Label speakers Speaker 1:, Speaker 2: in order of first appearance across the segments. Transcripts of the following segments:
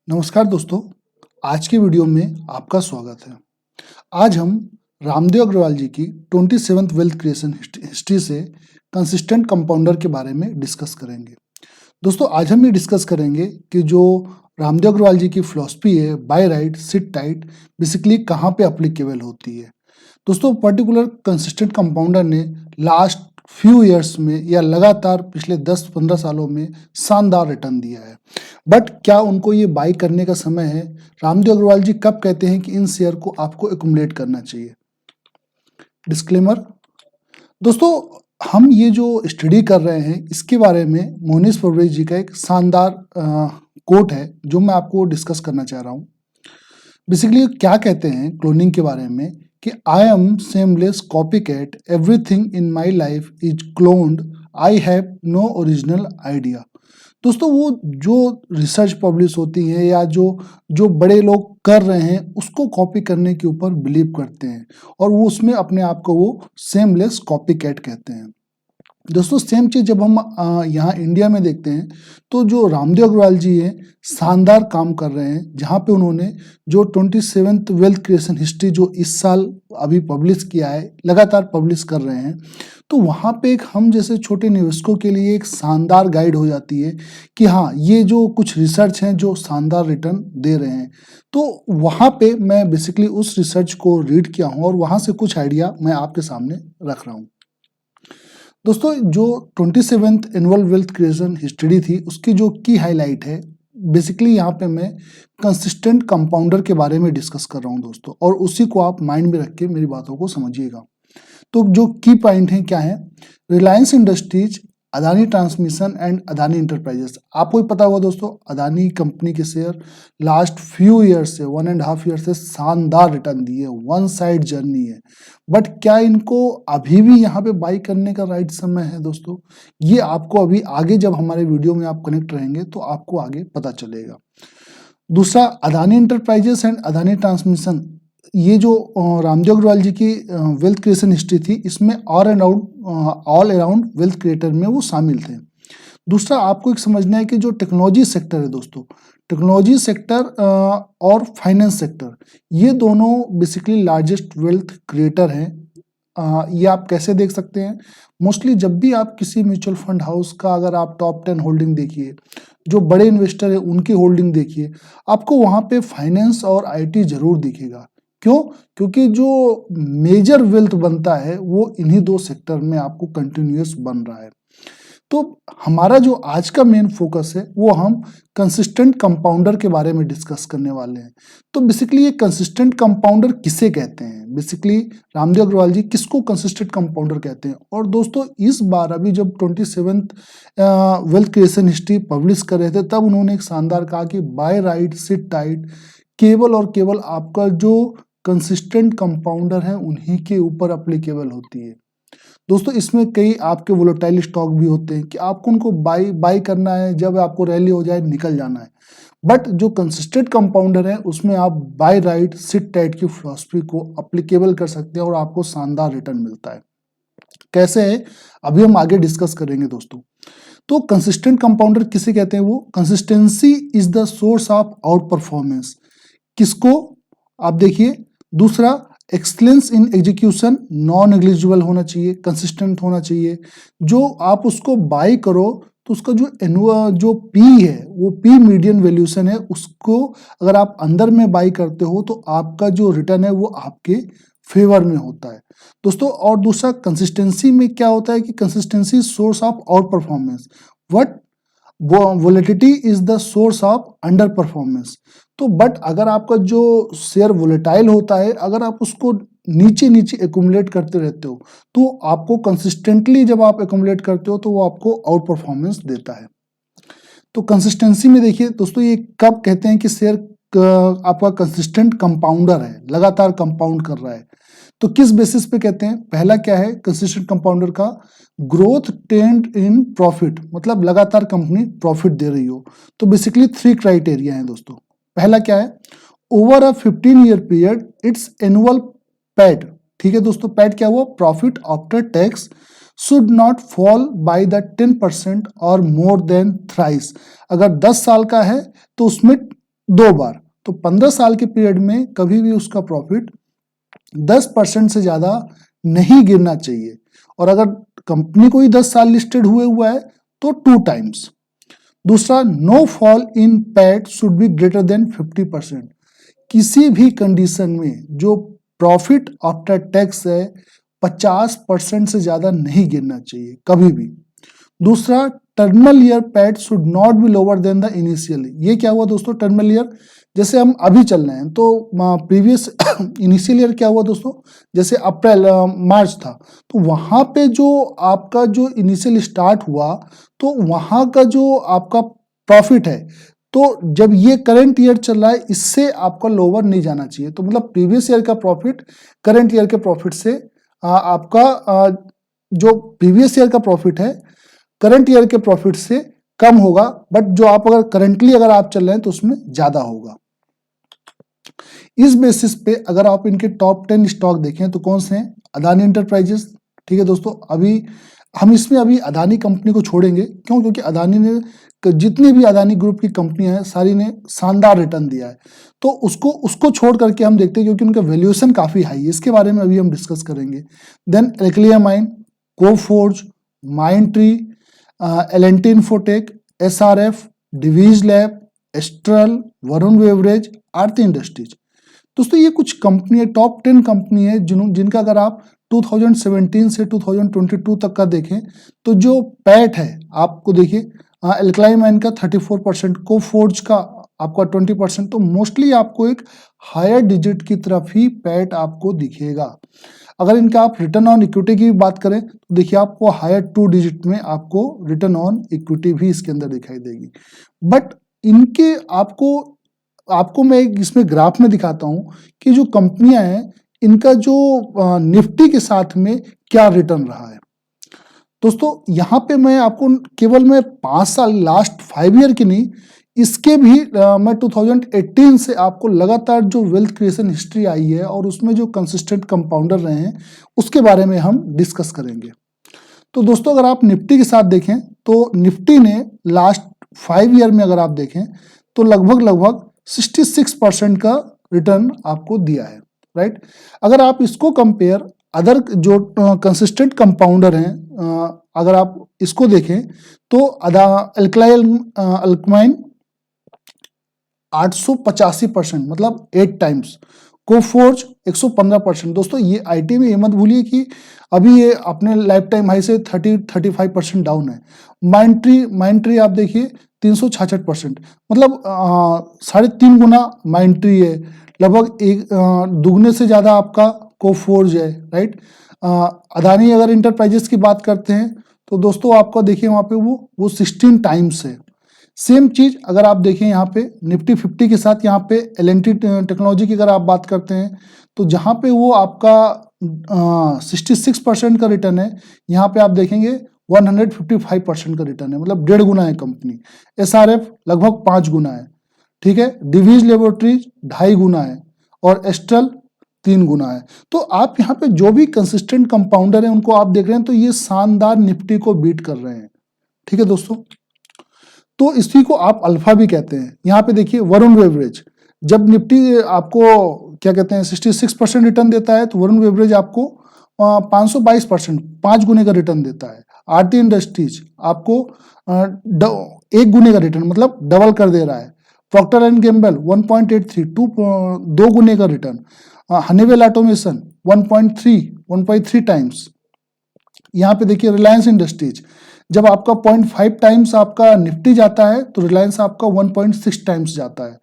Speaker 1: नमस्कार दोस्तों, आज की वीडियो में आपका स्वागत है। आज हम रामदेव अग्रवाल जी की 27th वेल्थ क्रिएशन हिस्ट्री से कंसिस्टेंट कंपाउंडर के बारे में डिस्कस करेंगे। दोस्तों, आज हम ये डिस्कस करेंगे कि जो रामदेव अग्रवाल जी की फिलॉसफी है by right sit tight basically कहाँ पे अप्लीकेबल होती है। दोस्तों, पर्टिकुलर कंसिस्टेंट कंपाउंडर ने लास्ट फ्यू ईयर्स में या लगातार पिछले 10-15 सालों में शानदार रिटर्न दिया है। बट क्या उनको ये बाई करने का समय है? रामदेव अग्रवाल जी कब कहते हैं कि इन शेयर को आपको एक्युमुलेट करना चाहिए? डिस्क्लेमर। दोस्तों, हम ये जो स्टडी कर रहे हैं इसके बारे में मोनिश पब्रिज जी का एक शानदार कोट है जो मैं आपको डिस्कस करना चाह रहा हूँ। बेसिकली क्या कहते हैं क्लोनिंग के बारे में कि I am seamless copy cat, everything in my life is cloned, I have no original idea. दोस्तों, वो जो रिसर्च पब्लिश होती है या जो जो बड़े लोग कर रहे हैं उसको कॉपी करने के ऊपर बिलीव करते हैं और वो उसमें अपने आप को वो सेमलेस कॉपी कैट कहते हैं। दोस्तों, सेम चीज जब हम यहाँ इंडिया में देखते हैं तो जो रामदेव अग्रवाल जी हैं शानदार काम कर रहे हैं, जहाँ पे उन्होंने जो 27th वेल्थ क्रिएशन हिस्ट्री जो इस साल अभी पब्लिश किया है, लगातार पब्लिश कर रहे हैं, तो वहाँ पे एक हम जैसे छोटे निवेशकों के लिए एक शानदार गाइड हो जाती है कि हाँ, ये जो कुछ रिसर्च हैं जो शानदार रिटर्न दे रहे हैं। तो वहाँ पे मैं बेसिकली उस रिसर्च को रीड किया हूँ और वहाँ से कुछ आइडिया मैं आपके सामने रख रहा हूँ। दोस्तों, जो 27th annual wealth creation history थी उसकी जो की हाईलाइट है, बेसिकली यहाँ पे मैं कंसिस्टेंट कंपाउंडर के बारे में डिस्कस कर रहा हूँ दोस्तों, और उसी को आप माइंड में रख के मेरी बातों को समझिएगा। तो जो की पॉइंट है क्या है? Reliance industries, Adani transmission and Adani enterprises. आपको ही पता होगा दोस्तों, अदानी कंपनी के शेयर लास्ट फ्यू ईयर्स से 1.5 ईयर से शानदार रिटर्न दिए, वन साइड जर्नी है। बट क्या इनको अभी भी यहाँ पे बाई करने का राइट समय है दोस्तों? ये आपको अभी आगे जब हमारे वीडियो में आप कनेक्ट रहेंगे तो आपको आगे पता चलेगा। दूसरा, Adani enterprises and Adani transmission, ये जो रामदेव अग्रवाल जी की वेल्थ क्रिएशन हिस्ट्री थी इसमें ऑल अराउंड वेल्थ क्रिएटर में वो शामिल थे। दूसरा, आपको एक समझना है कि जो टेक्नोलॉजी सेक्टर है दोस्तों, टेक्नोलॉजी सेक्टर और फाइनेंस सेक्टर, ये दोनों बेसिकली लार्जेस्ट वेल्थ क्रिएटर हैं। ये आप कैसे देख सकते हैं? मोस्टली जब भी आप किसी म्यूचुअल फंड हाउस का अगर आप टॉप 10 होल्डिंग देखिए, जो बड़े इन्वेस्टर है उनकी होल्डिंग देखिए, आपको वहां पे फाइनेंस और आईटी जरूर दिखेगा। क्यों? क्योंकि जो मेजर वेल्थ बनता है वो इन्हीं दो सेक्टर में आपको कंटिन्यूअस बन रहा है। तो हमारा जो आज का मेन फोकस है वो हम कंसिस्टेंट कंपाउंडर के बारे में डिस्कस करने वाले हैं। तो बेसिकली ये कंसिस्टेंट कंपाउंडर किसे कहते हैं? बेसिकली रामदेव अग्रवाल जी किसको कंसिस्टेंट कंपाउंडर कहते हैं? और दोस्तों, इस बार अभी जब 27th wealth creation history publish कर रहे थे तब उन्होंने एक शानदार कहा कि बाय राइट सिट टाइट, केवल और केवल आपका जो कंसिस्टेंट कंपाउंडर है उन्हीं के ऊपर अप्लीकेबल होती है। दोस्तों, इसमें कई आपके वोलेटाइल स्टॉक भी होते हैं कि आपको उनको बाई करना है, जब आपको रैली हो जाए निकल जाना है। बट जो कंसिस्टेंट कंपाउंडर है उसमें आप बाय राइट सिट टाइट की फिलॉसफी को अप्लीकेबल कर सकते हैं और आपको शानदार रिटर्न मिलता है। कैसे है अभी हम आगे डिस्कस करेंगे दोस्तों। तो कंसिस्टेंट कंपाउंडर किसे कहते हैं? वो consistency is the source of out performance. किसको? आप देखिए। दूसरा, excellence in execution, non negligible होना चाहिए, कंसिस्टेंट होना चाहिए। जो आप उसको बाई करो तो उसका जो पी है वो पी मीडियन वैल्यूशन है, उसको अगर आप अंदर में बाई करते हो तो आपका जो रिटर्न है वो आपके फेवर में होता है दोस्तों। और दूसरा, कंसिस्टेंसी में क्या होता है कि consistency source of out performance, what volatility is the source of under performance. तो बट अगर आपका जो शेयर वोलेटाइल होता है, अगर आप उसको नीचे नीचे एक्यूमुलेट करते रहते हो तो आपको कंसिस्टेंटली जब आप एक्यूमुलेट करते हो तो वो आपको आउट परफॉर्मेंस देता है। तो कंसिस्टेंसी में देखिए दोस्तों, ये कब कहते हैं कि शेयर आपका कंसिस्टेंट कंपाउंडर है, लगातार कंपाउंड कर रहा है। तो किस बेसिस पे कहते हैं? पहला क्या है कंसिस्टेंट कंपाउंडर का? ग्रोथ ट्रेंड इन प्रॉफिट, मतलब लगातार कंपनी प्रॉफिट दे रही हो। तो बेसिकली 3 क्राइटेरिया हैं दोस्तों। पहला क्या है? Over a 15 year period it's annual PAT. ठीक है दोस्तों, पैट क्या हुआ? Profit after tax should not fall by the 10% और मोर देन थ्राइस। अगर 10 साल का है तो उसमें 2 बार, तो 15 साल के पीरियड में कभी भी उसका प्रॉफिट 10% से ज्यादा नहीं गिरना चाहिए। और अगर कंपनी कोई 10 साल लिस्टेड हुआ है तो 2 टाइम्स। दूसरा, no fall in PAT should be greater than 50%। किसी भी कंडीशन में जो प्रॉफिट आफ्टर टैक्स है 50% से ज्यादा नहीं गिरना चाहिए कभी भी। दूसरा, terminal year PAT should not be lower than the initial. ये क्या हुआ दोस्तों, टर्मिनल ईयर जैसे हम अभी चल रहे हैं तो प्रीवियस इनिशियल ईयर क्या हुआ दोस्तों, जैसे अप्रैल मार्च था, तो वहां पे जो आपका जो इनिशियल स्टार्ट हुआ तो वहां का जो आपका प्रॉफिट है, तो जब ये करंट ईयर चल रहा है इससे आपका लोअर नहीं जाना चाहिए। तो मतलब प्रीवियस ईयर का प्रॉफिट करंट ईयर के प्रॉफिट से आपका जो प्रीवियस ईयर का प्रॉफिट है करंट ईयर के प्रॉफिट से कम होगा, बट जो आप अगर करंटली अगर आप चल रहे हैं तो उसमें ज्यादा होगा। इस बेसिस पे अगर आप इनके टॉप 10 स्टॉक देखें तो कौन से हैं, अदानी एंटरप्राइजेस। ठीक है दोस्तों, अभी हम इसमें अभी अदानी कंपनी को छोड़ेंगे, क्यों, क्योंकि अदानी ने जितनी भी अदानी ग्रुप की कंपनियां हैं सारी ने शानदार रिटर्न दिया है, तो उसको छोड़ करके हम देखते हैं, क्योंकि उनका वैल्यूएशन काफी हाई है। इसके बारे में अभी हम डिस्कस करेंगे। Then Alkyl Amines, Coforge, Mindtree, L&T Infotech, SRF, Divi's lab, Astral, Varun beverage, Aarti industries. दोस्तों ये कुछ कंपनी है, टॉप 10 कंपनी है जिनका अगर आप 2017 से 2022 तक का देखें तो जो पैट है आपको देखिए, एल्कलाइन माइन का 34%, कोफोर्ज का आपका 20%, तो मोस्टली आपको एक हायर डिजिट की तरफ ही पैट आपको दिखेगा। अगर इनका आप रिटर्न ऑन इक्विटी की बात करें तो देखिए आपको हायर 2 डिजिट में आपको रिटर्न ऑन इक्विटी भी इसके अंदर दिखाई देगी। बट इनके आपको मैं इसमें ग्राफ में दिखाता हूं कि जो कंपनियां हैं इनका जो निफ्टी के साथ में क्या रिटर्न रहा है। दोस्तों यहाँ पे मैं आपको केवल मैं 5 साल लास्ट 5 ईयर की नहीं, इसके भी मैं 2018 से आपको लगातार जो वेल्थ क्रिएशन हिस्ट्री आई है और उसमें जो कंसिस्टेंट कंपाउंडर रहे हैं उसके बारे में हम डिस्कस करेंगे। तो दोस्तों अगर आप निफ्टी के साथ देखें तो निफ्टी ने लास्ट 5 ईयर में अगर आप देखें तो लगभग 66% का रिटर्न आपको दिया है, राइट। अगर आप इसको कंपेयर अदर जो कंसिस्टेंट कंपाउंडर हैं, अगर आप इसको देखें तो अल्कमाइन 885%, मतलब 8 टाइम्स, कोफोर्ज 115%। दोस्तों ये आईटी में ये मत भूलिए कि अभी ये अपने लाइफ टाइम हाई से 35% डाउन है। माइंड ट्री आप देखिए 366%, मतलब 3.5 गुना माइंड ट्री है, लगभग दुगने से ज्यादा आपका कोफोर्ज है, राइट। अदानी अगर इंटरप्राइजेस की बात करते हैं तो दोस्तों आपका देखिए वहां पे वो 16 टाइम्स है। सेम चीज अगर आप देखें यहाँ पे निफ्टी 50 के साथ यहाँ पे एल&टी टेक्नोलॉजी की अगर आप बात करते हैं तो जहाँ पे वो आपका 66% का रिटर्न है, यहाँ पे आप देखेंगे 155% का रिटर्न है, मतलब 1.5 गुना है कंपनी। SRF लगभग 5 गुना है, ठीक है। डिवीज लेबोरेटरीज 2.5 गुना है और एस्ट्रल 3 गुना है। तो आप यहाँ पे जो भी कंसिस्टेंट कंपाउंडर है उनको आप देख रहे हैं तो ये शानदार निफ्टी को बीट कर रहे हैं, ठीक है दोस्तों। तो इसी को आप अल्फा भी कहते हैं। यहाँ पे देखिए वरुण बेवरेज, जब निफ्टी आपको क्या कहते हैं 66% रिटर्न देता है तो वरुण बेवरेज आपको 522%, 5 गुने का रिटर्न देता है। आरती इंडस्ट्रीज आपको 1 गुने का रिटर्न, मतलब डबल कर दे रहा है। प्रॉक्टर एंड गैम्बल 1.83, 2 गुने का रिटर्न। Honeywell automation 1.3 times. यहाँ पे देखिए रिलायंस इंडस्ट्रीज, जब आपका 0.5 टाइम्स आपका निफ्टी जाता है तो रिलायंस आपका 1.6 टाइम्स जाता है।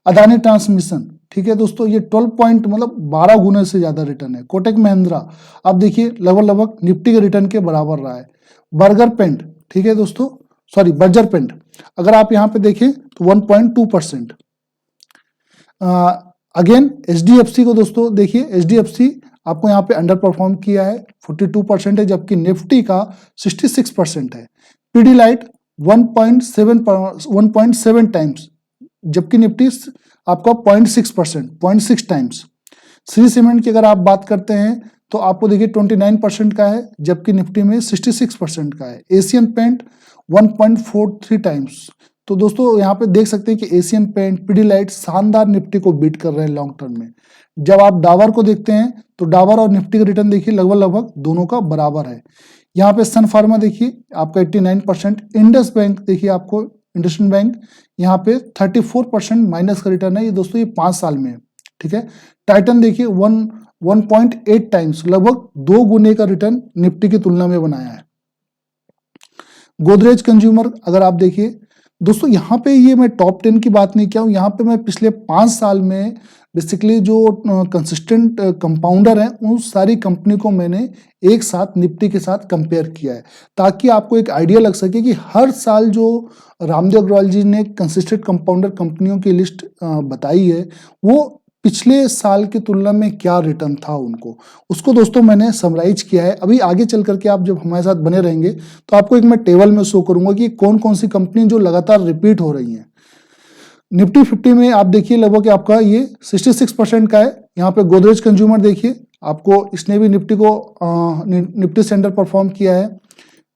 Speaker 1: अदानी ट्रांसमिशन, ठीक है दोस्तों, ये 12 गुने से ज्यादा रिटर्न है। कोटक महिंद्रा आप देखिए लगभग निफ्टी के रिटर्न के बराबर रहा है। बर्गर पेंट, ठीक है दोस्तों, बर्जर पेंट अगर आप यहाँ पे देखें तो 1.2%। अगेन HDFC को दोस्तों देखिए, HDFC आपको यहाँ पे अंडर परफॉर्म किया है, 42% है, जबकि निफ्टी का 66% है। पीडीलाइट 1.7 टाइम्स, जबकि निफ्टी आपका 0.6 टाइम्स। श्री सीमेंट की अगर आप बात करते हैं तो आपको देखिए 29% का है, जबकि निफ्टी में 66% का है। एशियन पेंट 1.43 टाइम्स, तो दोस्तों यहाँ पे देख सकते हैं कि एशियन पेंट, पिडिलाइट शानदार निफ्टी को बीट कर रहे हैं लॉन्ग टर्म में। जब आप डाबर को देखते हैं तो डाबर और निफ्टी का रिटर्न देखिए लगभग दोनों का बराबर है। यहाँ पे सन फार्मा देखिए आपका 89%, इंडस बैंक देखिए आपको इंडसइंड बैंक यहाँ पे 34% माइनस का रिटर्न है। ये दोस्तों ये 5 साल में है, ठीक है। टाइटन देखिए 1.8 टाइम्स लगभग 2 गुने का रिटर्न निफ्टी की तुलना में बनाया है। गोदरेज कंज्यूमर अगर आप देखिए दोस्तों, यहाँ पे ये मैं टॉप 10 की बात नहीं किया हूँ, यहाँ पे मैं पिछले 5 साल में बेसिकली जो कंसिस्टेंट कंपाउंडर हैं उन सारी कंपनी को मैंने एक साथ निफ्टी के साथ कंपेयर किया है, ताकि आपको एक आइडिया लग सके कि हर साल जो रामदेव अग्रवाल जी ने कंसिस्टेंट कंपाउंडर कंपनियों की लिस्ट बताई है वो पिछले साल की तुलना में क्या रिटर्न था उनको, उसको दोस्तों मैंने समराइज किया है। अभी आगे चल करके आप जब हमारे साथ बने रहेंगे तो आपको एक मैं टेबल में शो करूंगा कि कौन कौन सी कंपनी जो लगातार रिपीट हो रही हैं। निफ्टी 50 में आप देखिए लगभग आपका ये 66% का है। यहाँ पे गोदरेज कंज्यूमर देखिए आपको इसने भी निफ्टी से अंडर परफॉर्म किया है।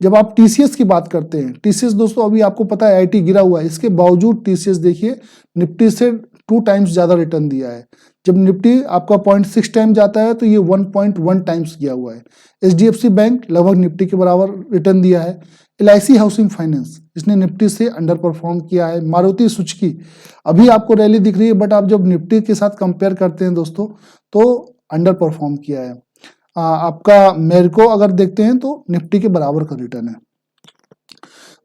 Speaker 1: जब आप टीसीएस की बात करते हैं, टीसीएस दोस्तों अभी आपको पता है आईटी गिरा हुआ है, इसके बावजूद टीसीएस देखिए निफ्टी से 2 टाइम्स ज्यादा रिटर्न दिया है। जब निफ्टी आपका 0.6 टाइम जाता है तो ये 1.1 टाइम्स गया हुआ है। एचडीएफसी बैंक लगभग निफ्टी के बराबर रिटर्न दिया है। एलआईसी हाउसिंग फाइनेंस इसने निफ्टी से अंडर परफॉर्म किया है। मारुति सुजुकी अभी आपको रैली दिख रही है, बट आप जब निफ्टी के साथ कंपेयर करते हैं दोस्तों तो अंडर परफॉर्म किया है। आपका मेरको अगर देखते हैं तो निफ्टी के बराबर का रिटर्न है।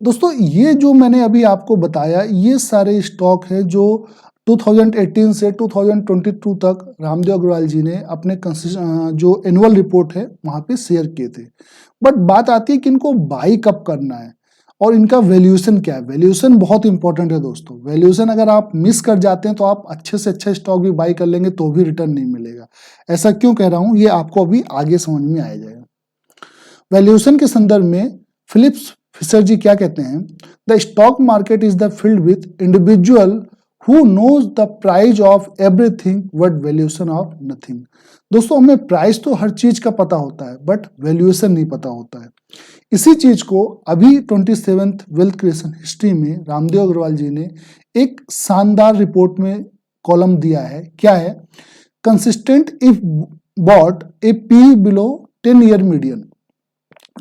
Speaker 1: दोस्तों ये जो मैंने अभी आपको बताया ये सारे स्टॉक है जो 2018 से 2022 तक रामदेव अग्रवाल जी ने अपने जो एनुअल रिपोर्ट है वहां पे शेयर किए थे। बट बात आती है कि इनको बाई कब करना है और इनका वैल्यूएशन क्या है। वैल्यूएशन बहुत इंपॉर्टेंट है दोस्तों। वैल्यूएशन अगर आप मिस कर जाते हैं तो आप अच्छे से अच्छा स्टॉक भी बाई कर लेंगे तो भी रिटर्न नहीं मिलेगा। ऐसा क्यों कह रहा हूं ये आपको अभी आगे समझ में आ जाएगा। वैल्यूएशन के संदर्भ में फिलिप्स फिशर जी क्या कहते हैं, the stock market is the field with individual who knows the price of everything but valuation of nothing. दोस्तों हमें प्राइस तो हर चीज का पता होता है बट वैल्यूएशन नहीं पता होता है। इसी चीज को अभी 27th वेल्थ क्रिएशन हिस्ट्री में रामदेव अग्रवाल जी ने एक शानदार रिपोर्ट में कॉलम दिया है। क्या है, consistent if bot A P below 10 year median.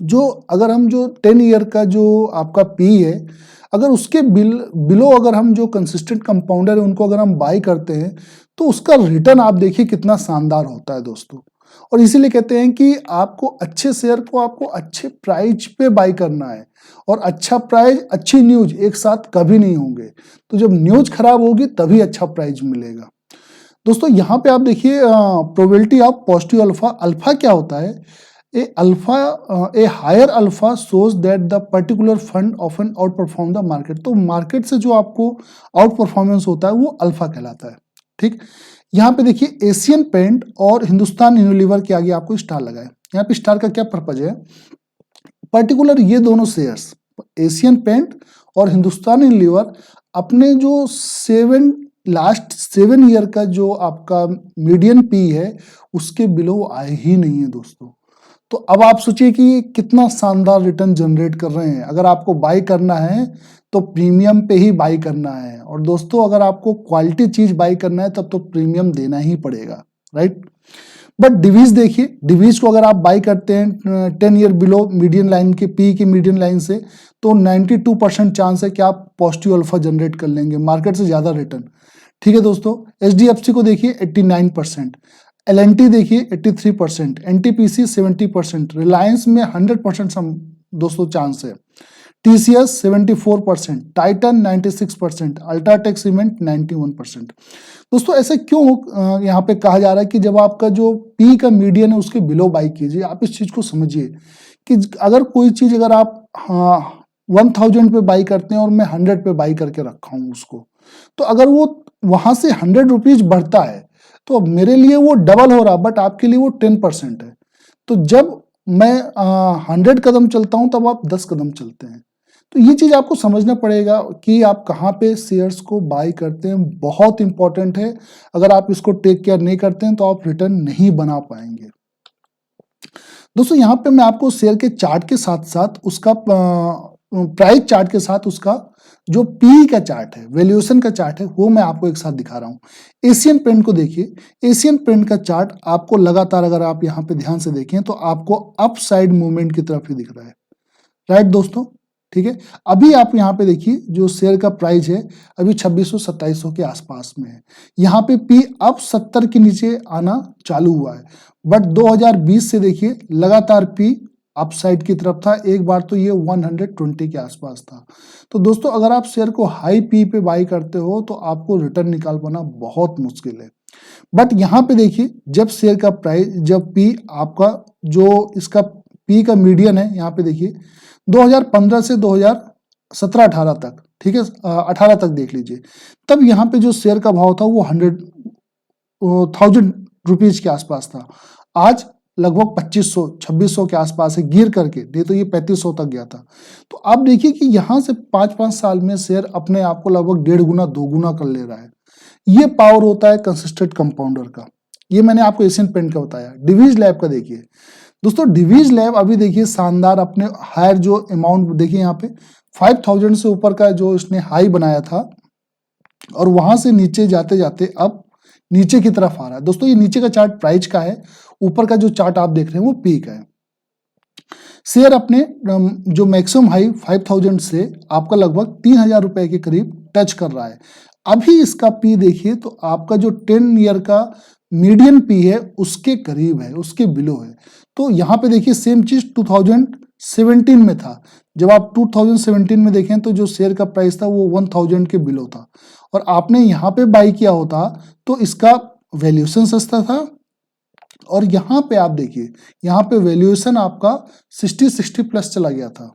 Speaker 1: जो अगर हम जो 10 ईयर का जो आपका पी है अगर उसके बिलो अगर हम जो कंसिस्टेंट कंपाउंडर है उनको अगर हम बाई करते हैं तो उसका रिटर्न आप देखिए कितना शानदार होता है दोस्तों। और इसीलिए कहते हैं कि आपको अच्छे शेयर को आपको अच्छे प्राइस पे बाई करना है, और अच्छा प्राइस अच्छी न्यूज एक साथ कभी नहीं होंगे। तो जब न्यूज खराब होगी तभी अच्छा प्राइस मिलेगा। दोस्तों यहाँ पे आप देखिए probability of positive alpha. Alpha क्या होता है, a higher alpha shows that the particular fund often outperform the market. तो मार्केट से जो आपको आउट परफॉर्मेंस होता है वो अल्फा कहलाता है। ठीक, यहाँ पे देखिए एशियन पेंट और हिंदुस्तान यूनिलीवर के आगे आपको स्टार लगा है। यहाँ पे स्टार का क्या पर्पज है, पर्टिकुलर ये दोनों शेयर्स एशियन पेंट और हिंदुस्तान यूनिलीवर अपने जो लास्ट 7 ईयर का जो आपका मीडियन पी है उसके बिलो आए ही नहीं है दोस्तों। तो अब आप सोचिए कि कितना शानदार रिटर्न जनरेट कर रहे हैं। अगर आपको बाई करना है तो प्रीमियम पे ही बाई करना है, और दोस्तों अगर आपको क्वालिटी चीज बाई करना है तब तो प्रीमियम देना ही पड़ेगा, राइट। बट डिवीज देखिए, डिवीज को अगर आप बाई करते हैं 10 ईयर बिलो मीडियन लाइन के पी की मीडियन लाइन से तो 92% चांस है कि आप पॉजिटिव अल्फा जनरेट कर लेंगे, मार्केट से ज्यादा रिटर्न। ठीक है दोस्तों, एचडीएफसी को देखिए 89%, एलएनटी देखिए 83%, एनटीपीसी 70%, रिलायंस में 100% दोस्तों चांस है, टीसीएस 74%, टाइटन 96%, अल्ट्राटेक सीमेंट 91%। दोस्तों ऐसे क्यों यहाँ पे कहा जा रहा है कि जब आपका जो पी का मीडियन है उसके बिलो बाई कीजिए। आप इस चीज को समझिए कि अगर कोई चीज अगर आप 1000 पे बाई करते हैं और मैं 100 पे बाई करके रखा हूं उसको, तो अगर वो वहां से 100 रुपीज बढ़ता है तो मेरे लिए वो डबल हो रहा, बट आपके लिए वो 10% है। तो जब मैं 100 कदम चलता हूं तब आप 10 कदम चलते हैं। तो ये चीज आपको समझना पड़ेगा कि आप कहाँ पे शेयर्स को बाई करते हैं, बहुत इंपॉर्टेंट है। अगर आप इसको टेक केयर नहीं करते हैं तो आप रिटर्न नहीं बना पाएंगे। दोस्तों यहाँ पे मैं आपको शेयर के चार्ट के साथ साथ उसका प्राइस चार्ट के साथ उसका जो पी का चार्ट है, वैल्यूएशन का चार्ट है, वो मैं आपको एक साथ दिखा रहा हूं। एशियन पेंट को देखिए, एशियन पेंट का चार्ट आपको लगातार अगर आप यहाँ पे ध्यान से देखें तो आपको अप साइड मूवमेंट की तरफ ही दिख रहा है, राइट दोस्तों, ठीक है। अभी आप यहाँ पे देखिए जो शेयर का प्राइस है अभी 2600-2700 के आसपास में है। यहाँ पे पी अब 70 के नीचे आना चालू हुआ है, बट 2020 से देखिए लगातार पी अपसाइड की तरफ था। एक बार तो ये 120 के आसपास था। तो दोस्तों अगर आप शेयर को हाई पी पे बाई करते हो तो आपको रिटर्न निकाल पाना बहुत मुश्किल है। बट यहाँ पे देखिए जब शेयर का प्राइस, जब पी आपका जो इसका पी का मीडियन है, यहाँ पे देखिए 2015 से 2017-18 तक, ठीक है, 18 तक देख लीजिए, तब यहाँ पे जो शेयर का भाव था वो 100,000 रुपीज के आसपास था। आज लगभग 2500-2600 के आसपास है, गिर करके, नहीं तो ये 3500 तक गया था। तो आप देखिए कि यहाँ से 5-5 साल में शेयर अपने आप को लगभग 1.5 गुना 2 गुना कर ले रहा है। ये पावर होता है कंसिस्टेंट कंपाउंडर का। ये मैंने आपको एशियन पेंट का बताया। डिवीज लैब का देखिए दोस्तों, डिवीज लैब अभी देखिए शानदार अपने हायर जो अमाउंट देखिए यहाँ पे 5000 से ऊपर का जो इसने हाई बनाया था और वहां से नीचे जाते जाते अब नीचे की तरफ आ रहा है। दोस्तों ये नीचे का चार्ट प्राइस का है, ऊपर का जो चार्ट आप देख रहे हैं वो पी का है। शेयर अपने जो मैक्सिमम हाई 5000 से आपका लगभग 3000 रुपए के करीब टच कर रहा है। अभी इसका पी देखिए तो आपका जो 10 ईयर का मीडियन पी है उसके करीब है, उसके बिलो है। तो यहाँ पे देखिए सेम चीज 2017 में था। जब आप 2017 में देखें तो जो शेयर का प्राइस था वो 1000 के बिलो था और आपने यहाँ पे बाई किया होता तो इसका वैल्यूएशन सस्ता था और यहाँ पे आप देखिए यहाँ पे वैल्यूएशन आपका 60 प्लस चला गया था।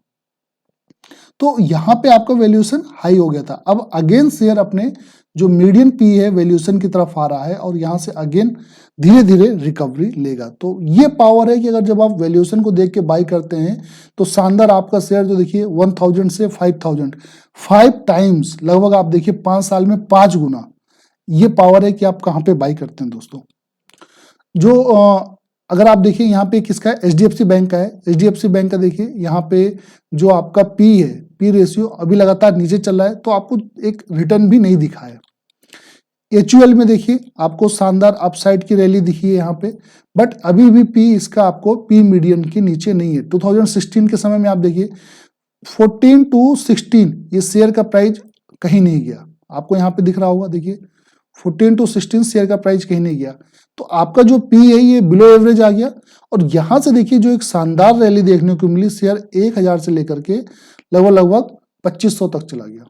Speaker 1: तो यहाँ पे आपका वैल्यूएशन हाई हो गया था। अब अगेन शेयर अपने जो मीडियन पी है वैल्यूएशन की तरफ आ रहा है और यहाँ से अगेन धीरे धीरे रिकवरी लेगा। तो ये पावर है कि अगर जब आप वैल्यूएशन को देख के बाई करते हैं तो शानदार आपका शेयर जो देखिए 1000 से 5000 5 टाइम्स लगभग आप देखिए 5 साल में 5 गुना। ये पावर है कि आप कहाँ पे बाई करते हैं दोस्तों। जो अगर आप देखिए यहाँ पे किसका है, HDFC बैंक का है। HDFC बैंक का देखिए यहाँ पे जो आपका पी है, पी रेशियो अभी लगातार नीचे चल रहा है तो आपको एक रिटर्न भी नहीं दिखा है। HUL में देखिए आपको शानदार अपसाइड की रैली दिखी है यहाँ पे, बट अभी भी पी इसका आपको पी मीडियन के नीचे नहीं है। 2016 के समय में आप देखिए 14 to 16 ये शेयर का प्राइस कहीं नहीं गया, आपको यहाँ पे दिख रहा होगा, देखिए 14 to 16 शेयर का प्राइस कहीं नहीं गया। तो आपका जो पी है ये बिलो एवरेज आ गया और यहां से देखिए जो एक शानदार रैली देखने को मिली, शेयर 1000 से लेकर के लगभग 2500 तक चला गया।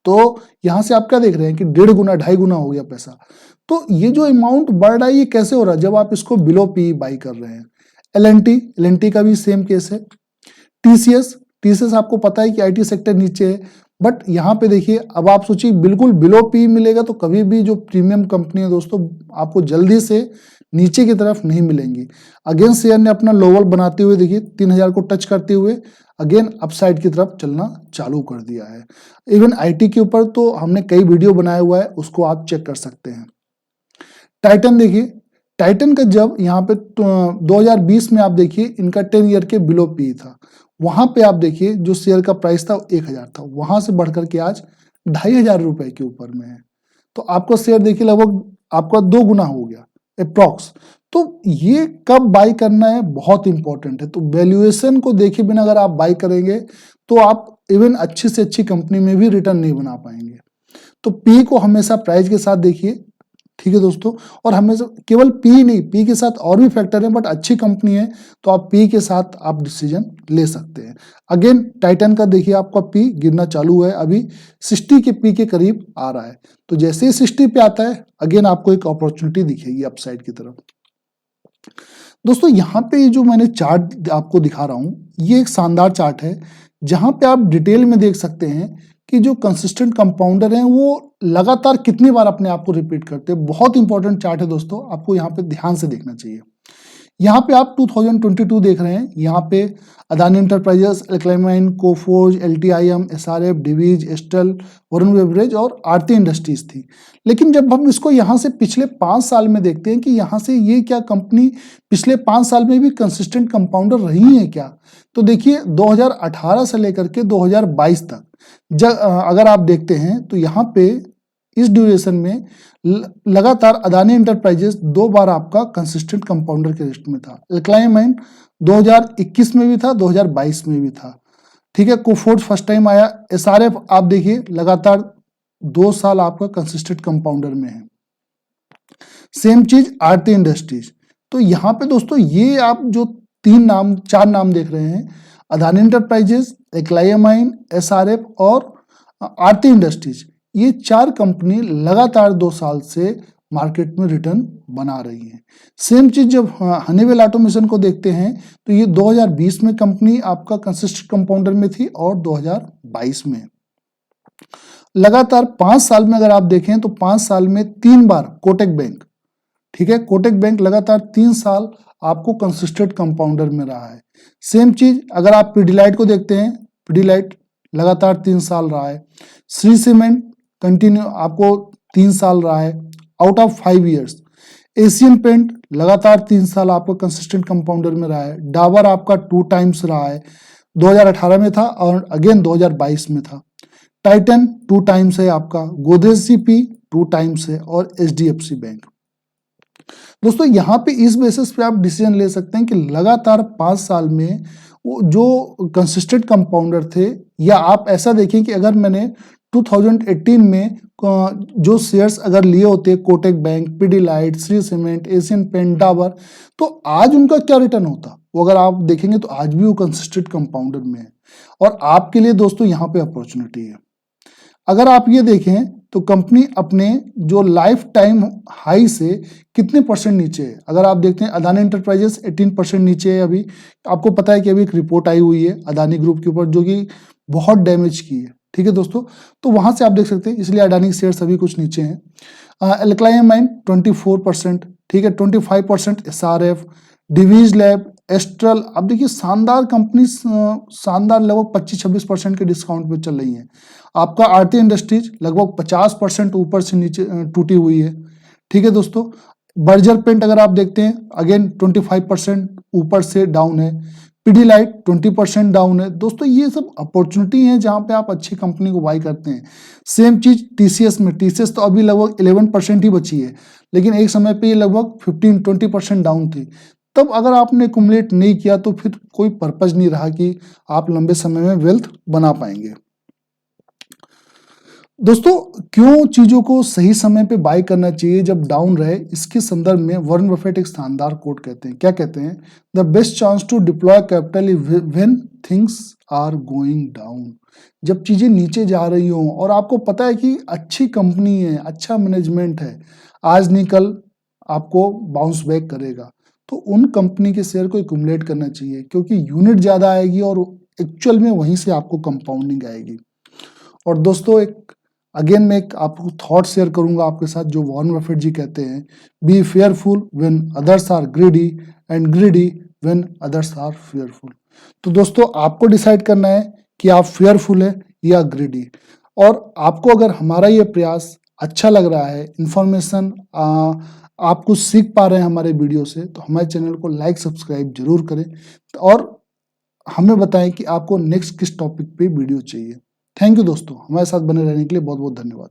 Speaker 1: तो यहां से आप क्या देख रहे हैं कि 1.5 गुना 2.5 गुना हो गया पैसा। तो ये जो अमाउंट बढ़ रहा है ये कैसे हो रहा है, जब आप इसको बिलो पी बाई कर रहे हैं। LNT का भी सेम केस है। TCS आपको पता है कि IT सेक्टर नीचे है, बट यहाँ पे देखिए अब आप सोचिए बिल्कुल बिलो पी मिलेगा तो कभी भी जो प्रीमियम कंपनी है दोस्तों आपको जल्दी से नीचे की तरफ नहीं मिलेंगी। अगेन शेयर ने अपना लोअर बनाते हुए देखिए 3000 को टच करते हुए अगेन अपसाइड की तरफ चलना चालू कर दिया है। इवन IT के ऊपर तो हमने कई वीडियो बनाया हुआ है, उसको आप चेक कर सकते हैं। टाइटन देखिए, टाइटन का जब यहाँ पे 2020 में आप देखिए इनका 10 ईयर के बिलो पी था, वहां पे आप देखिए जो शेयर का प्राइस था 1000 था, वहां से बढ़कर के आज 2500 रुपए के ऊपर में है। तो आपका शेयर देखिए लगभग आपका 2 गुना हो गया अप्रॉक्स। तो ये कब बाई करना है बहुत इंपॉर्टेंट है। तो वैल्यूएशन को देखे बिना अगर आप बाई करेंगे तो आप इवन अच्छी से अच्छी कंपनी में भी रिटर्न नहीं बना पाएंगे। तो पी को हमेशा प्राइस के साथ देखिए, ठीक है दोस्तों, और हमेशा केवल पी नहीं, पी के साथ और भी फैक्टर है, बट अच्छी कंपनी है तो आप पी के साथ आप डिसीजन ले सकते हैं। अगेन टाइटन का देखिए आपका पी गिरना चालू है, अभी 60 के पी के करीब आ रहा है। तो जैसे ही 60 पे आता है अगेन आपको एक अपॉर्चुनिटी दिखेगी अपसाइड की तरफ। दोस्तों यहाँ पे जो मैंने चार्ट आपको दिखा रहा हूँ ये एक शानदार चार्ट है, जहां पे आप डिटेल में देख सकते हैं कि जो कंसिस्टेंट कंपाउंडर हैं वो लगातार कितनी बार अपने आप को रिपीट करते हैं। बहुत इंपॉर्टेंट चार्ट है दोस्तों, आपको यहाँ पे ध्यान से देखना चाहिए। यहाँ पे आप 2022 देख रहे हैं, यहाँ पे Adani Enterprises, Alkyl, Coforge, LTIM, SRF, Divi's, Astral, Varun Beverage और आरती इंडस्ट्रीज थी। लेकिन जब हम इसको यहाँ से पिछले 5 साल में देखते हैं कि यहाँ से ये क्या कंपनी पिछले 5 साल में भी कंसिस्टेंट कंपाउंडर रही है क्या, तो देखिए 2018 से लेकर के 2022 तक अगर आप देखते हैं तो यहाँ पे इस ड्यूरेशन में लगातार अदानी एंटरप्राइजेस 2 बार आपका कंसिस्टेंट कंपाउंडर के लिस्ट में था। अल्काइल 2021 में भी था, 2022 में भी था, ठीक है। कोफोर्ज फर्स्ट टाइम आया। SRF आप देखिए लगातार 2 साल आपका कंसिस्टेंट कंपाउंडर में है। सेम चीज आरती इंडस्ट्रीज। तो यहाँ पे दोस्तों ये आप जो 4 नाम देख रहे हैं, अदानी एंटरप्राइजेस, अल्काइल, SRF और आरती इंडस्ट्रीज, ये 4 कंपनी लगातार 2 साल से मार्केट में रिटर्न बना रही है। सेम चीज जब हनीवेल ऑटोमेशन को देखते हैं तो ये 2020 में कंपनी आपका कंसिस्टेंट कंपाउंडर में थी और 2022 में। लगातार 5 साल में अगर आप देखें तो 5 साल में 3 बार कोटक बैंक, ठीक है, कोटक बैंक लगातार 3 साल आपको कंसिस्टेंट कंपाउंडर में रहा है। सेम चीज अगर आप पीडीलाइट को देखते हैं, पीडीलाइट लगातार 3 साल रहा है। श्री सीमेंट कंटिन्यू आपको 3 साल रहा है out of 5 years. Asian paint लगातार 3 साल आपका कंसिस्टेंट कंपाउंडर में रहा है। डाबर आपका 2 टाइम्स रहा है, 2018 में था और अगेन 2022 में था। टाइटन 2 टाइम्स है आपका, गोदरेज सीपी 2 टाइम्स है और HDFC बैंक। दोस्तों यहाँ पे इस बेसिस पे आप डिसीजन ले सकते हैं कि लगातार 5 साल में जो कंसिस्टेंट कंपाउंडर थे, या आप ऐसा देखें कि अगर मैंने 2018 में जो शेयर्स अगर लिए होते Kotak bank, Pidilite, Shree cement, Asian paint, Dabur, तो आज उनका क्या रिटर्न होता, वो अगर आप देखेंगे तो आज भी वो कंसिस्टेंट कंपाउंडर में है। और आपके लिए दोस्तों यहाँ पे अपॉर्चुनिटी है। अगर आप ये देखें तो कंपनी अपने जो लाइफ टाइम हाई से कितने परसेंट नीचे है। अगर आप देखते हैं अदानी एंटरप्राइजेस 18% नीचे है। अभी आपको पता है कि अभी एक रिपोर्ट आई हुई है अदानी ग्रुप के ऊपर जो कि बहुत डैमेज की है, ठीक है दोस्तों, तो वहां से आप देख सकते हैं, इसलिए अडानी के शेयर सभी कुछ नीचे हैं। अल्काइल 24%, ठीक है, 25% SRF, डिवीज लैब, एस्ट्रल, अब देखिए शानदार कंपनी, शानदार लगभग 25-26% के डिस्काउंट पे चल रही है। आपका आरती इंडस्ट्रीज लगभग 50% ऊपर से नीचे टूटी हुई है, ठीक है दोस्तों। बर्जर पेंट अगर आप देखते हैं अगेन 25% ऊपर से डाउन है। पीडीलाइट 20% डाउन है। दोस्तों ये सब अपॉर्चुनिटी है जहां पे आप अच्छी कंपनी को बाई करते हैं। सेम चीज टीसीएस में, टीसीएस तो अभी लगभग 11% ही बची है, लेकिन एक समय पे ये लगभग 15-20% डाउन थी। तब अगर आपने कुमुलेट नहीं किया तो फिर कोई पर्पज नहीं रहा कि आप लंबे समय में वेल्थ बना पाएंगे। दोस्तों क्यों चीजों को सही समय पे बाय करना चाहिए जब डाउन रहे, इसके संदर्भ में वॉरेन बफेट एक शानदार कोट कहते हैं। क्या कहते हैं? The best chance to deploy capital when things are going down. जब चीजें नीचे जा रही हों और आपको पता है कि अच्छी कंपनी है, अच्छा मैनेजमेंट है, आज नहीं कल आपको बाउंस बैक करेगा, तो उन कंपनी के शेयर को एक्युमुलेट करना चाहिए, क्योंकि यूनिट ज्यादा आएगी और एक्चुअल में वहीं से आपको कंपाउंडिंग आएगी। और दोस्तों अगेन मैं एक आपको थॉट शेयर करूंगा आपके साथ, जो वॉरेन बफेट जी कहते हैं, be fearful when others are greedy and greedy when others are fearful. तो दोस्तों आपको डिसाइड करना है कि आप फेयरफुल है या ग्रीडी। और आपको अगर हमारा ये प्रयास अच्छा लग रहा है, इंफॉर्मेशन आप कुछ सीख पा रहे हैं हमारे वीडियो से, तो हमारे चैनल को लाइक सब्सक्राइब जरूर करें और हमें बताएं कि आपको नेक्स्ट किस टॉपिक पे वीडियो चाहिए। थैंक यू दोस्तों, हमारे साथ बने रहने के लिए बहुत बहुत धन्यवाद।